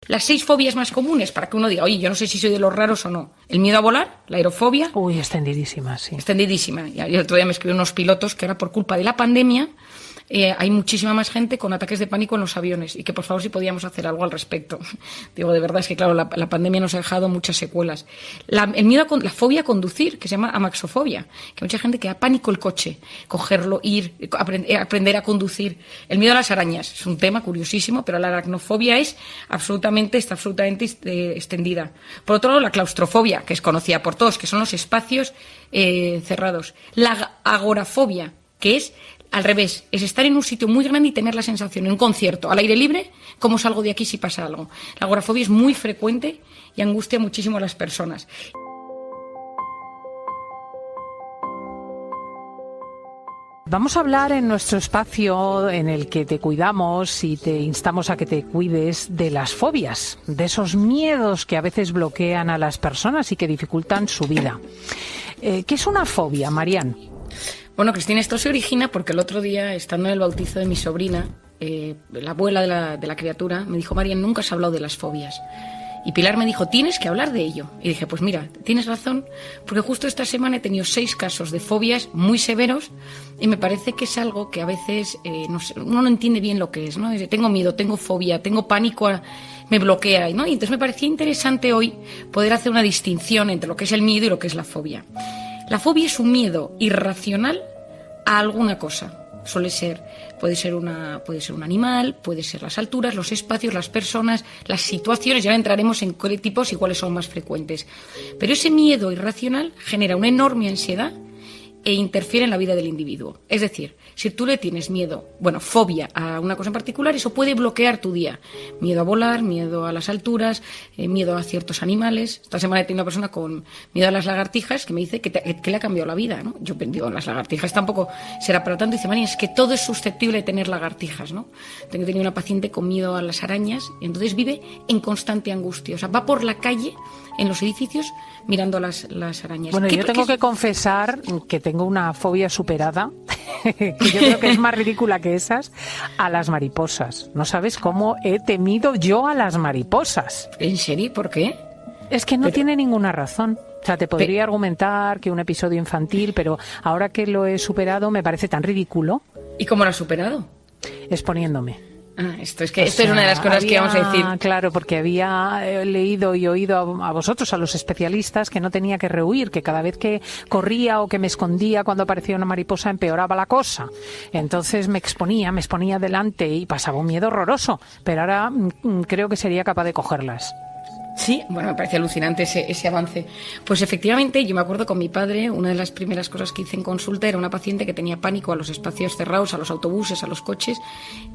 Las 6 fobias más comunes, para que uno diga, oye, yo no sé si soy de los raros o no. El miedo a volar, la aerofobia. Uy, extendidísima, sí. Extendidísima. Y el otro día me escribieron unos pilotos que ahora por culpa de la pandemia hay muchísima más gente con ataques de pánico en los aviones y que por favor si podíamos hacer algo al respecto. Digo, de verdad, es que claro, la pandemia nos ha dejado muchas secuelas. La fobia a conducir, que se llama amaxofobia, que mucha gente que da pánico el coche, cogerlo, ir, aprender a conducir. El miedo a las arañas es un tema curiosísimo, pero la aracnofobia está absolutamente extendida. Por otro lado, la claustrofobia, que es conocida por todos, que son los espacios cerrados. La agorafobia, que es al revés, es estar en un sitio muy grande y tener la sensación, en un concierto, al aire libre, cómo salgo de aquí si pasa algo. La agorafobia es muy frecuente y angustia muchísimo a las personas. Vamos a hablar en nuestro espacio en el que te cuidamos y te instamos a que te cuides de las fobias, de esos miedos que a veces bloquean a las personas y que dificultan su vida. ¿Qué es una fobia, Marian? Bueno, Cristina, esto se origina porque el otro día, estando en el bautizo de mi sobrina, la abuela de la criatura me dijo, Marian, nunca has hablado de las fobias. Y Pilar me dijo, tienes que hablar de ello. Y dije, pues mira, tienes razón, porque justo esta semana he tenido 6 casos de fobias muy severos y me parece que es algo que a veces uno no entiende bien lo que es, ¿no? Tengo miedo, tengo fobia, tengo pánico, me bloquea, ¿no? Y entonces me parecía interesante hoy poder hacer una distinción entre lo que es el miedo y lo que es la fobia. La fobia es un miedo irracional a alguna cosa. Puede ser un animal, puede ser las alturas, los espacios, las personas, las situaciones, ya entraremos en qué tipos y cuáles son más frecuentes. Pero ese miedo irracional genera una enorme ansiedad e interfiere en la vida del individuo. Es decir, si tú le tienes miedo, fobia a una cosa en particular, eso puede bloquear tu día. Miedo a volar, miedo a las alturas, miedo a ciertos animales. Esta semana he tenido una persona con miedo a las lagartijas que me dice que le ha cambiado la vida, ¿no? Yo digo, las lagartijas tampoco será para tanto. Y dice, María, es que todo es susceptible de tener lagartijas, ¿no? Tengo tenido una paciente con miedo a las arañas y entonces vive en constante angustia. O sea, va por la calle, en los edificios, mirando las arañas. Bueno, yo tengo que confesar que tengo una fobia superada, que yo creo que es más ridícula que esas, a las mariposas. No sabes cómo he temido yo a las mariposas. ¿En serio? ¿Por qué? Es que no tiene ninguna razón. O sea, te podría argumentar que un episodio infantil, pero ahora que lo he superado me parece tan ridículo. ¿Y cómo lo has superado? Exponiéndome. Esto es una de las cosas que vamos a decir. Claro, porque había leído y oído a vosotros, a los especialistas, que no tenía que rehuir, que cada vez que corría o que me escondía cuando aparecía una mariposa empeoraba la cosa. Entonces me exponía delante y pasaba un miedo horroroso, pero ahora creo que sería capaz de cogerlas. Sí, me parece alucinante ese avance. Pues efectivamente, yo me acuerdo con mi padre, una de las primeras cosas que hice en consulta era una paciente que tenía pánico a los espacios cerrados, a los autobuses, a los coches,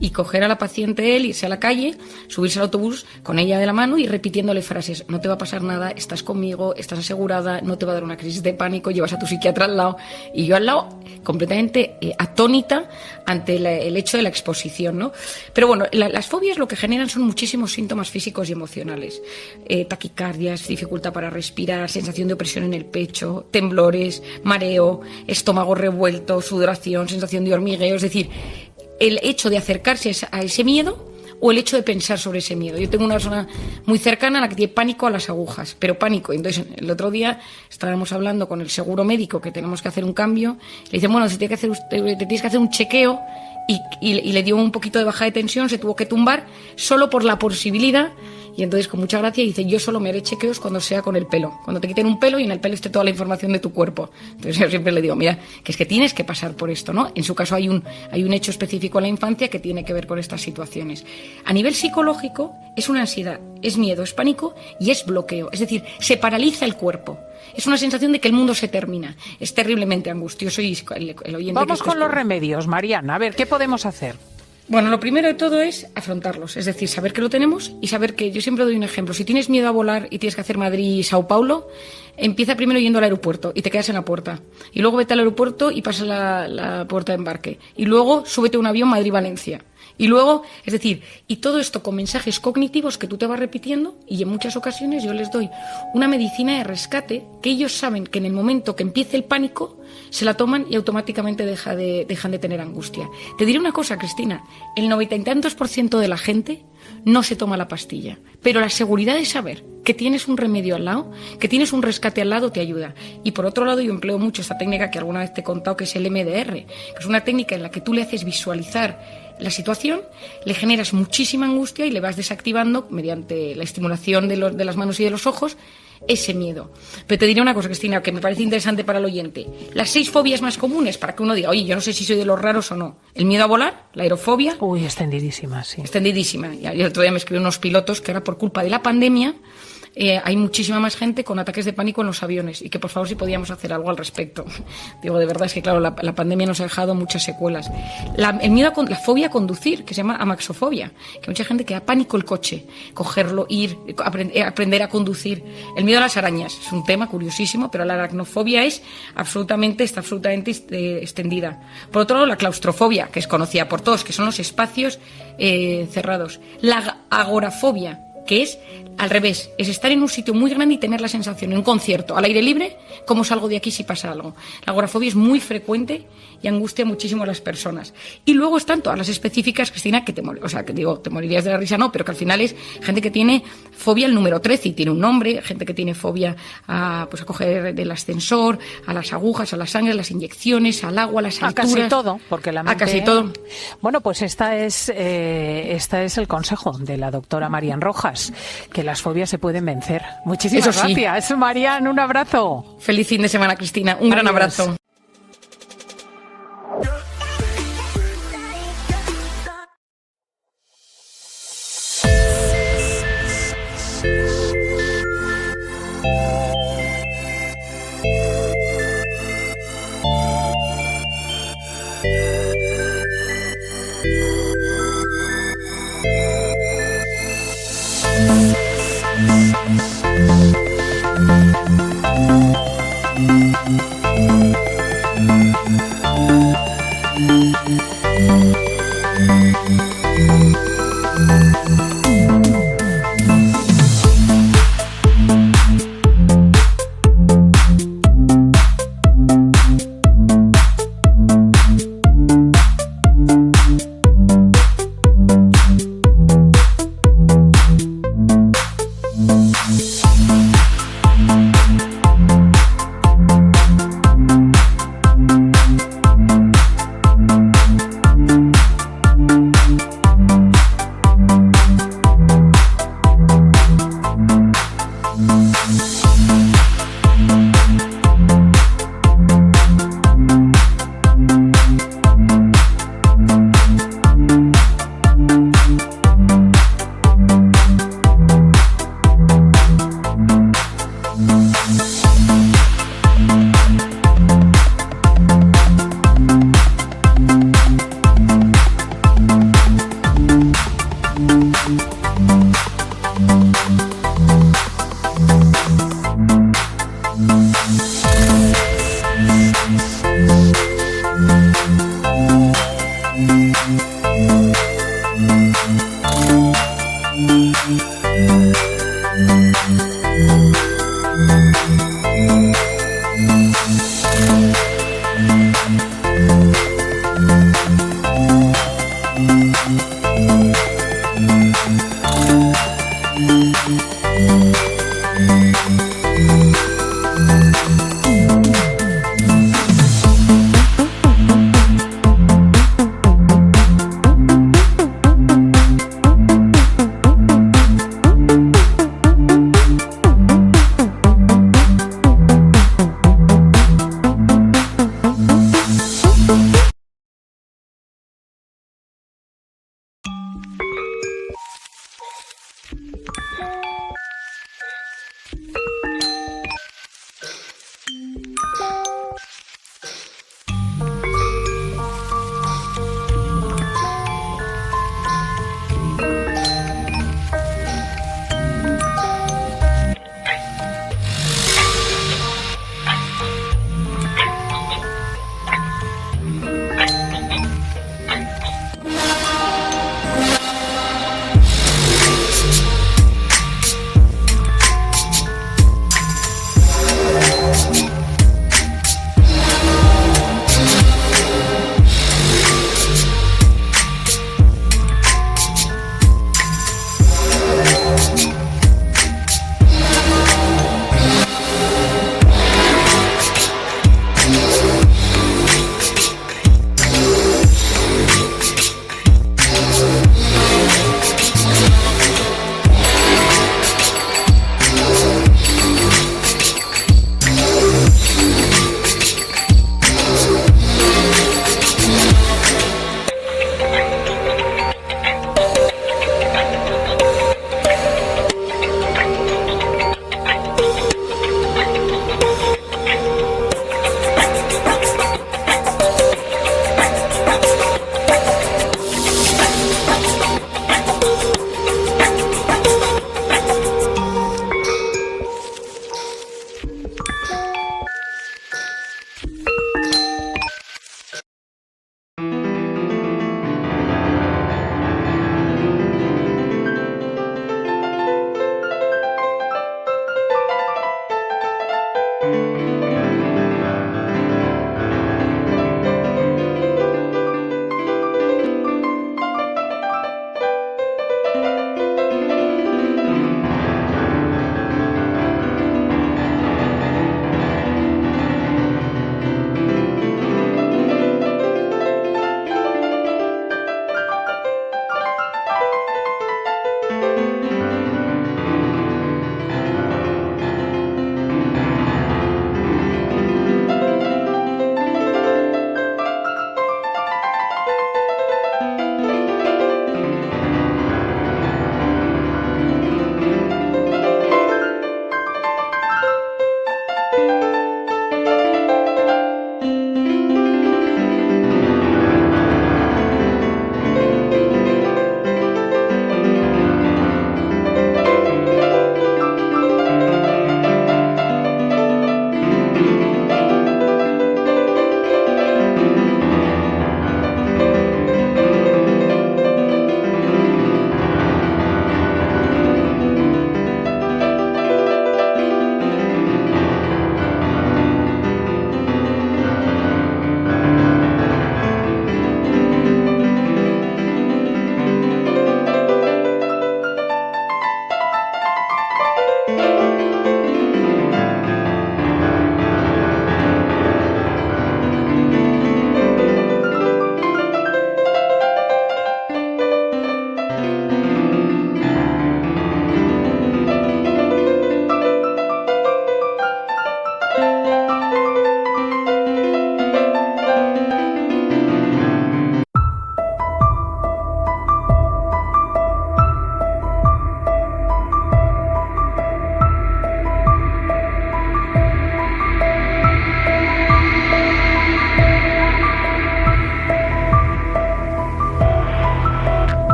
y coger a la paciente él, irse a la calle, subirse al autobús con ella de la mano y repitiéndole frases, no te va a pasar nada, estás conmigo, estás asegurada, no te va a dar una crisis de pánico, llevas a tu psiquiatra al lado, y yo al lado completamente atónita ante el hecho de la exposición, ¿no? Pero las fobias lo que generan son muchísimos síntomas físicos y emocionales. Taquicardias, dificultad para respirar, sensación de opresión en el pecho, temblores, mareo, estómago revuelto, sudoración, sensación de hormigueo. Es decir, el hecho de acercarse a ese miedo o el hecho de pensar sobre ese miedo. Yo tengo una persona muy cercana a la que tiene pánico a las agujas, pero pánico. Entonces, el otro día estábamos hablando con el seguro médico que tenemos que hacer un cambio. Le dicen, te tienes que hacer un chequeo y le dio un poquito de baja de tensión, se tuvo que tumbar solo por la posibilidad. Y entonces, con mucha gracia, dice, yo solo me haré chequeos cuando sea con el pelo. Cuando te quiten un pelo y en el pelo esté toda la información de tu cuerpo. Entonces, yo siempre le digo, mira, que es que tienes que pasar por esto, ¿no? En su caso hay un hecho específico en la infancia que tiene que ver con estas situaciones. A nivel psicológico, es una ansiedad, es miedo, es pánico y es bloqueo. Es decir, se paraliza el cuerpo. Es una sensación de que el mundo se termina. Es terriblemente angustioso y el oyente... Vamos con los remedios, Mariana. A ver, ¿qué podemos hacer? Bueno, lo primero de todo es afrontarlos, es decir, saber que lo tenemos y saber que, yo siempre doy un ejemplo, si tienes miedo a volar y tienes que hacer Madrid-Sao Paulo, empieza primero yendo al aeropuerto y te quedas en la puerta. Y luego vete al aeropuerto y pasa la puerta de embarque. Y luego súbete a un avión Madrid-Valencia. Y luego, es decir, y todo esto con mensajes cognitivos que tú te vas repitiendo, y en muchas ocasiones yo les doy una medicina de rescate que ellos saben que en el momento que empiece el pánico se la toman y automáticamente dejan de tener angustia. Te diré una cosa, Cristina, el 90 y tantos % de la gente no se toma la pastilla, pero la seguridad de saber que tienes un remedio al lado, que tienes un rescate al lado, te ayuda. Y por otro lado, yo empleo mucho esta técnica que alguna vez te he contado, que es el MDR, que es una técnica en la que tú le haces visualizar la situación, le generas muchísima angustia y le vas desactivando mediante la estimulación de las manos y de los ojos ese miedo. Pero te diré una cosa, Cristina, que me parece interesante para el oyente. Las 6 fobias más comunes, para que uno diga, oye, yo no sé si soy de los raros o no. El miedo a volar, la aerofobia. Uy, extendidísima, sí. Extendidísima. Y el otro día me escribieron unos pilotos que ahora por culpa de la pandemia hay muchísima más gente con ataques de pánico en los aviones y que por favor si podíamos hacer algo al respecto. Digo, de verdad es que claro, la pandemia nos ha dejado muchas secuelas. El miedo la fobia a conducir, que se llama amaxofobia, que mucha gente que da pánico el coche, cogerlo, ir, aprender a conducir. El miedo a las arañas es un tema curiosísimo, pero la aracnofobia está absolutamente extendida. Por otro lado, la claustrofobia, que es conocida por todos, que son los espacios cerrados. La agorafobia, que es al revés, es estar en un sitio muy grande y tener la sensación, en un concierto, al aire libre, cómo salgo de aquí si pasa algo. La agorafobia es muy frecuente y angustia muchísimo a las personas. Y luego están todas las específicas, Cristina, que te morirías de la risa, no, pero que al final es gente que tiene fobia al número 13 y tiene un nombre, gente que tiene fobia a coger del ascensor, a las agujas, a la sangre, a las inyecciones, al agua, a las alturas. A casi todo, porque la mente... A casi todo. Bueno, pues esta es el consejo de la doctora Marian Rojas, que las fobias se pueden vencer. Muchísimas gracias, Marian, un abrazo. Feliz fin de semana, Cristina. Un gran abrazo.